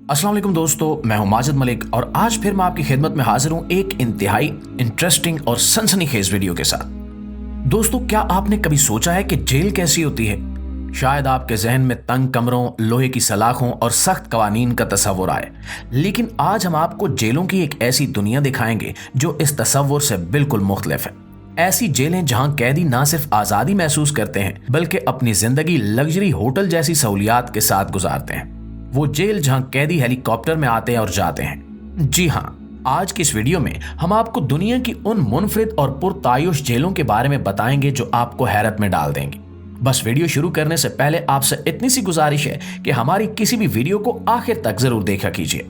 अस्सलाम वालेकुम दोस्तों, मैं हूं माजिद मलिक और आज फिर मैं आपकी खिदमत में हाजिर हूं एक इंतहाई इंटरेस्टिंग और सनसनीखेज वीडियो के साथ। दोस्तों, क्या आपने कभी सोचा है कि जेल कैसी होती है? शायद आपके जहन में तंग कमरों, लोहे की सलाखों और सख्त कवानीन का तस्वुर आए, लेकिन आज हम आपको जेलों की एक ऐसी दुनिया दिखाएंगे जो इस तस्वुर से बिल्कुल मुख्तलिफ है। ऐसी जेलें जहां कैदी ना सिर्फ आज़ादी महसूस करते हैं बल्कि अपनी जिंदगी लग्जरी होटल जैसी सहूलियात के साथ गुजारते हैं। वो जेल जहां कैदी हेलीकॉप्टर में आते हैं और जाते हैं। जी हाँ, आज की इस वीडियो में हम आपको दुनिया की उन मुनफरिद और पुरतायुश जेलों के बारे में बताएंगे जो आपको हैरत में डाल देंगी। बस वीडियो शुरू करने से पहले आपसे इतनी सी गुजारिश है कि हमारी किसी भी वीडियो को आखिर तक जरूर देखा कीजिए।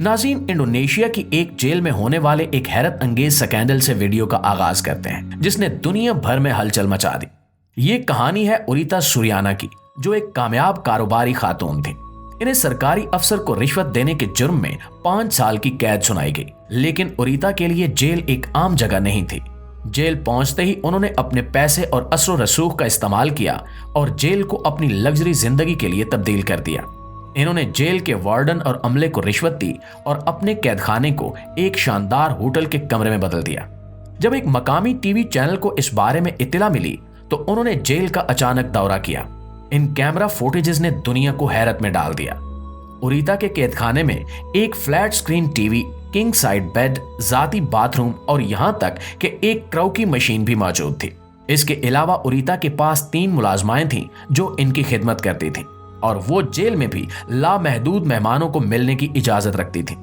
नाज़रीन, इंडोनेशिया की एक जेल में होने वाले एक हैरत अंगेज स्कैंडल से वीडियो का आगाज करते हैं जिसने दुनिया भर में हलचल मचा दी। ये कहानी है उरिता सुरियाना की, जो एक कामयाब कारोबारी खातून थी। इन्हें सरकारी अफसर को रिश्वत देने के जुर्म में 5 साल की कैद सुनाई गई, लेकिन उरिता के लिए जेल एक आम जगह नहीं थी। जेल पहुंचते ही उन्होंने अपने पैसे और असर रसूख का इस्तेमाल किया और जेल को अपनी लग्जरी जिंदगी के लिए तब्दील कर दिया। इन्होंने जेल के वार्डन और अमले को रिश्वत दी और अपने कैदखाने को एक शानदार होटल के कमरे में बदल दिया। जब एक मकामी टीवी चैनल को इस बारे में इत्तला मिली तो उन्होंने जेल का अचानक दौरा किया। इन कैमरा फुटेजेस ने दुनिया को हैरत में डाल दिया। उरिता के कैदखाने में एक flat screen TV, king side bed, जाती बाथरूम और यहां तक कि एक क्राउकी मशीन भी मौजूद थी। इसके अलावा उरिता के पास 3 मुलाजमाएं थीं जो इनकी खिदमत करती थीं और वो जेल में भी लामहदूद मेहमानों को मिलने की इजाजत रखती थी।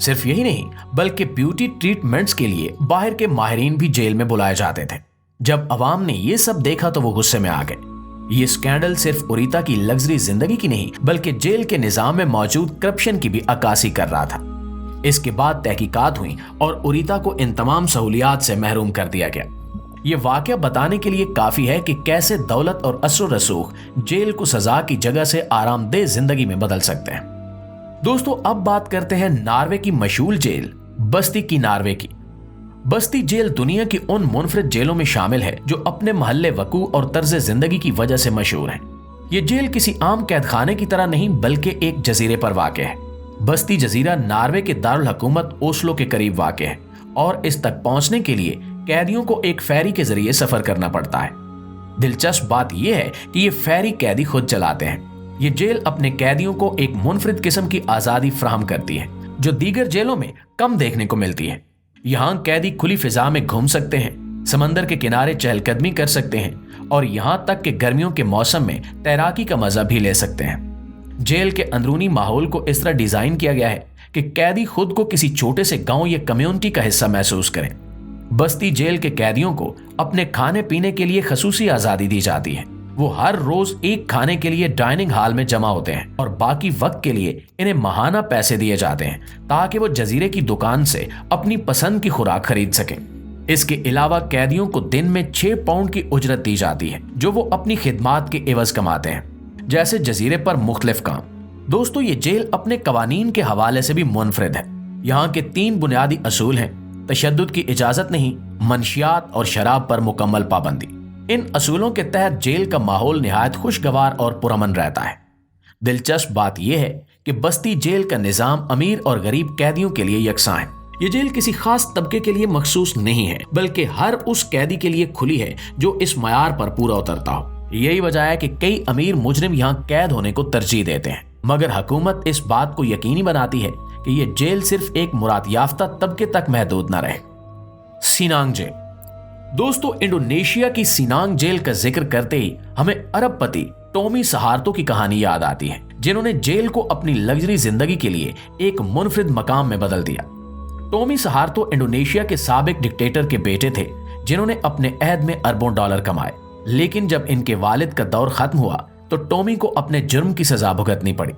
सिर्फ यही नहीं बल्कि ब्यूटी ट्रीटमेंट्स के लिए बाहर के माहिरीन भी जेल में बुलाए जाते थे। जब अवाम ने ये सब देखा तो वो गुस्से में आ गए। ये स्कैंडल सिर्फ उरिता की लग्जरी जिंदगी की नहीं बल्कि जेल के निजाम में मौजूद करप्शन की भी अक्कासी कर रहा था। इसके बाद तहकीकात हुई और उरिता को इन तमाम सहूलियात से महरूम कर दिया गया। ये वाकया बताने के लिए काफी है कि कैसे दौलत और असर रसूख जेल को सजा की जगह से आरामदेह जिंदगी में बदल सकते हैं। दोस्तों, अब बात करते हैं नॉर्वे की मशहूर जेल बस्ती की नॉर्वे की। बस्ती जेल दुनिया की उन मुनफरिद जेलों में शामिल है जो अपने महल्ले वकू और तर्ज जिंदगी की वजह से मशहूर है। ये जेल किसी आम कैदखाने की तरह नहीं बल्कि एक जजीरे पर वाक़ है। बस्ती जजीरा नॉर्वे के दारुल हुकूमत ओस्लो के करीब वाक़ है और इस तक पहुंचने के लिए कैदियों को एक फेरी के जरिए सफर करना पड़ता है। दिलचस्प बात यह है कि ये फेरी कैदी खुद चलाते हैं। ये जेल अपने कैदियों को एक मुनफरिद किस्म की आजादी फराहम करती है जो दीगर जेलों में कम देखने को मिलती है। यहाँ कैदी खुली फिजा में घूम सकते हैं, समंदर के किनारे चहलकदमी कर सकते हैं और यहाँ तक कि गर्मियों के मौसम में तैराकी का मजा भी ले सकते हैं। जेल के अंदरूनी माहौल को इस तरह डिजाइन किया गया है कि कैदी खुद को किसी छोटे से गांव या कम्युनिटी का हिस्सा महसूस करें। बस्ती जेल के कैदियों को अपने खाने पीने के लिए खसूसी आजादी दी जाती है। वो हर रोज एक खाने के लिए डाइनिंग हॉल में जमा होते हैं और बाकी वक्त के लिए इन्हें माहाना पैसे दिए जाते हैं ताकि वो जजीरे की दुकान से अपनी पसंद की खुराक खरीद सकें। इसके अलावा कैदियों को दिन में 6 पाउंड की उजरत दी जाती है जो वो अपनी खिदमात के एवज कमाते हैं, जैसे जजीरे पर मुख्तलिफ काम। दोस्तों, ये जेल अपने कवानीन के हवाले से भी मुनफरिद है। यहाँ के 3 बुनियादी असूल हैं: तशद्दुद की इजाजत नहीं, मंशियात और शराब पर मुकम्मल पाबंदी। इन असूलों के तहत जेल का माहौल निहायत खुशगवार और पुरअमन रहता है। दिलचस्प बात यह है कि बस्ती जेल का निजाम अमीर और गरीब कैदियों के लिए यकसा है। ये जेल किसी खास तबके के लिए मखसूस नहीं है बल्कि हर उस कैदी के लिए खुली है जो इस मयार पर पूरा उतरता हो। यही वजह है कि कई अमीर मुजरिम यहाँ कैद होने को तरजीह देते हैं, मगर हुकूमत इस बात को यकीनी बनाती है कि ये जेल सिर्फ एक मुराद याफ्ता तबके तक महदूद न रहे। सिनांग जेल। दोस्तों, इंडोनेशिया की सिनांग जेल का जिक्र करते ही हमें अरबपति टॉमी सहार्तो की कहानी याद आती है, जिन्होंने जेल को अपनी लग्जरी जिंदगी के लिए एक मुनफरिद मकाम में बदल दिया। टॉमी सहार्तो इंडोनेशिया के साबिक डिक्टेटर के बेटे थे जिन्होंने अपने अहद में अरबों डॉलर कमाए, लेकिन जब इनके वालिद का दौर खत्म हुआ तो टॉमी को अपने जुर्म की सजा भुगतनी पड़ी।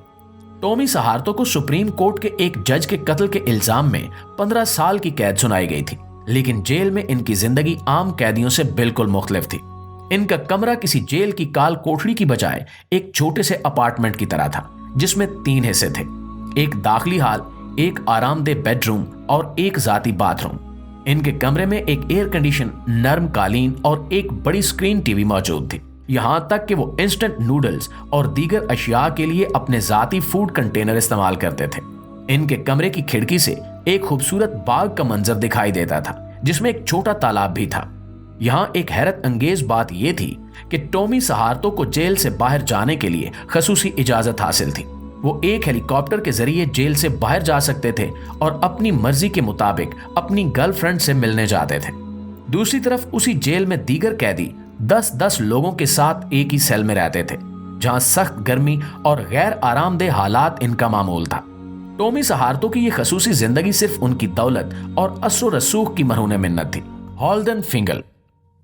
टॉमी सहार्तो को सुप्रीम कोर्ट के एक जज के कत्ल के इल्जाम में 15 साल की कैद सुनाई गई थी, लेकिन जेल में इनकी जिंदगी आम कैदियों से बिल्कुल मुख्तलिफ थी। इनका कमरा किसी जेल की काल कोठरी की बजाय एक छोटे से अपार्टमेंट की तरह था जिसमें 3 हिस्से थे: एक दाखिली हॉल, एक आरामदेह बेडरूम और एक जाती बाथरूम। इनके कमरे में एक एयर कंडीशन, नर्म कालीन और एक बड़ी स्क्रीन टीवी मौजूद थी। यहां तक कि वो इंस्टेंट नूडल्स और दीगर अशिया के लिए अपने जाती फूड कंटेनर इस्तेमाल करते थे। इनके कमरे की खिड़की से एक खूबसूरत बाग का मंजर दिखाई देता था जिसमें एक छोटा तालाब भी था। यहाँ एक हैरत अंगेज बात यह थी कि टॉमी सहार्तो को जेल से बाहर जाने के लिए खसूसी इजाजत हासिल थी। वो एक हेलीकॉप्टर के जरिए जेल से बाहर जा सकते थे और अपनी मर्जी के मुताबिक अपनी गर्लफ्रेंड से मिलने जाते थे। दूसरी तरफ उसी जेल में दीगर कैदी 10-10 लोगों के साथ एक ही सेल में रहते थे, जहां सख्त गर्मी और गैर आरामदेह हालात इनका मामूल था। टॉमी सहार्तो की ये खसूसी जिंदगी सिर्फ उनकी दौलत और असर रसूख की मरहून मिन्नत थी। हॉल्डन फिंगल।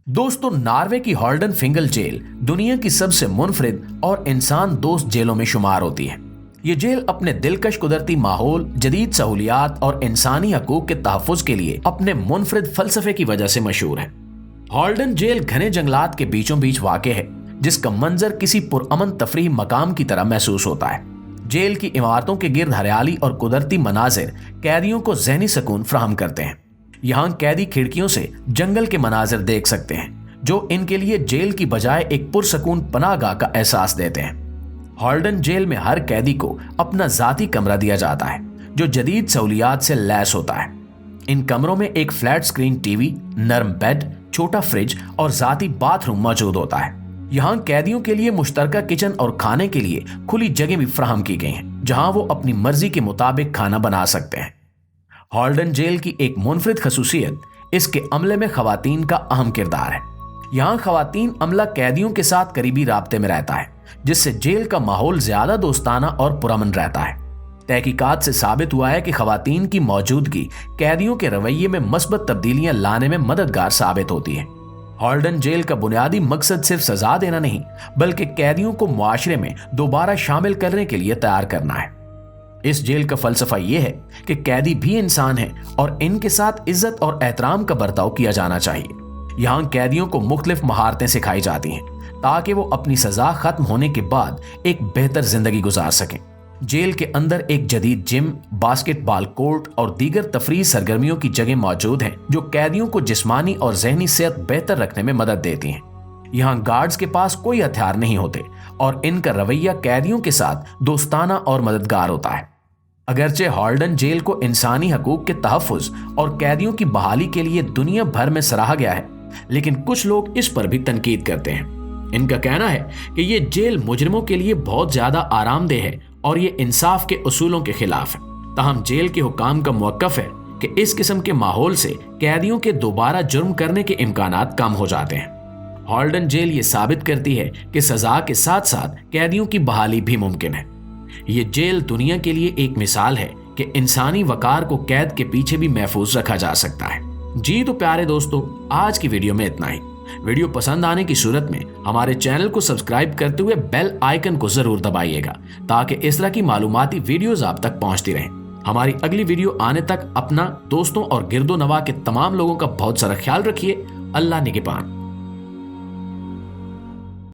दोस्तों, नार्वे की हॉल्डन फिंगल जेल दुनिया की सबसे मुनफरिद और इंसान दोस्त जेलों में शुमार होती है। ये जेल अपने दिलकश कुदरती माहौल, जदीद सहूलियात और इंसानी हकूक के तहफ़्फ़ुज़ के लिए अपने मुनफरिद फलसफे की वजह से मशहूर है। हॉल्डन जेल घने जंगलात के बीचों बीच वाक़े है, जिसका मंजर किसी पुरअमन तफरीह मकाम की तरह महसूस होता है। जेल की इमारतों के गिर्द हरियाली और कुदरती मनाजिर कैदियों को ज़हनी सुकून फराहम करते हैं। यहाँ कैदी खिड़कियों से जंगल के मनाजिर देख सकते हैं, जो इनके लिए जेल की बजाय एक पुरसकून पनाहगाह का एहसास देते हैं। हॉल्डन जेल में हर कैदी को अपना ज़ाती कमरा दिया जाता है, जो जदीद सहूलियात से लैस होता है। इन कमरों में एक फ्लैट स्क्रीन टीवी, नरम बेड, छोटा फ्रिज और ज़ाती बाथरूम मौजूद होता है। यहाँ कैदियों के लिए मुश्तरका किचन और खाने के लिए खुली जगह भी फराहम की गई हैं, जहाँ वो अपनी मर्जी के मुताबिक खाना बना सकते हैं। हॉल्डन जेल की एक मुनफरिद खसूसियत इसके अमले में खवातीन का अहम किरदार है। यहाँ खवातीन अमला कैदियों के साथ करीबी राब्ते में रहता है, जिससे जेल का माहौल ज्यादा दोस्ताना और पुरअमन रहता है। तहकीकात से साबित हुआ है कि खवातीन की मौजूदगी कैदियों के रवैये में मस्बत तब्दीलियां लाने में मददगार साबित होती है। हॉल्डन जेल का बुनियादी मकसद सिर्फ सजा देना नहीं, बल्कि कैदियों को मुआशरे में दोबारा शामिल करने के लिए तैयार करना है। इस जेल का फलसफा यह है कि कैदी भी इंसान हैं और इनके साथ इज्जत और एहतराम का बर्ताव किया जाना चाहिए। यहाँ कैदियों को मुख्तलिफ महारतें सिखाई जाती हैं ताकि वो अपनी सजा खत्म होने के बाद एक बेहतर जिंदगी गुजार सकें। जेल के अंदर एक जदीद जिम, बास्केटबॉल कोर्ट और दीगर तफरीह सरगर्मियों की जगह मौजूद हैं, जो कैदियों को जिस्मानी और जहनी सेहत बेहतर रखने में मदद देती हैं। यहाँ गार्ड्स के पास कोई हथियार नहीं होते और इनका रवैया कैदियों के साथ दोस्ताना और मददगार होता है। अगरचे हॉल्डन जेल को इंसानी हकूक के तहफ़्फ़ुज़ और कैदियों की बहाली के लिए दुनिया भर में सराहा गया है, लेकिन कुछ लोग इस पर भी तनकीद करते हैं। इनका कहना है कि ये जेल मुजरिमों के लिए बहुत ज्यादा आरामदेह है और ये इंसाफ के उसूलों के खिलाफ है। ताहम जेल के हुकाम का मौक़िफ़ है कि इस किस्म के माहौल से कैदियों के दोबारा जुर्म करने के इम्कानात कम हो जाते हैं। हॉल्डन जेल ये साबित करती है कि सजा के साथ साथ कैदियों की बहाली भी मुमकिन है। ये जेल दुनिया के लिए एक मिसाल है कि इंसानी वकार को कैद के पीछे भी महफूज रखा जा सकता है। जी तो प्यारे दोस्तों, आज की वीडियो में इतना ही। वीडियो पसंद आने की सूरत में हमारे चैनल को सब्सक्राइब करते हुए बेल आइकन को जरूर दबाइएगा, ताकि इस तरह की मालूमाती वीडियोस आप तक पहुंचती रहें। हमारी अगली वीडियो आने तक अपना, दोस्तों और गिरदो नवा के तमाम लोगों का बहुत सारा ख्याल रखिए। अल्लाह निगहबान।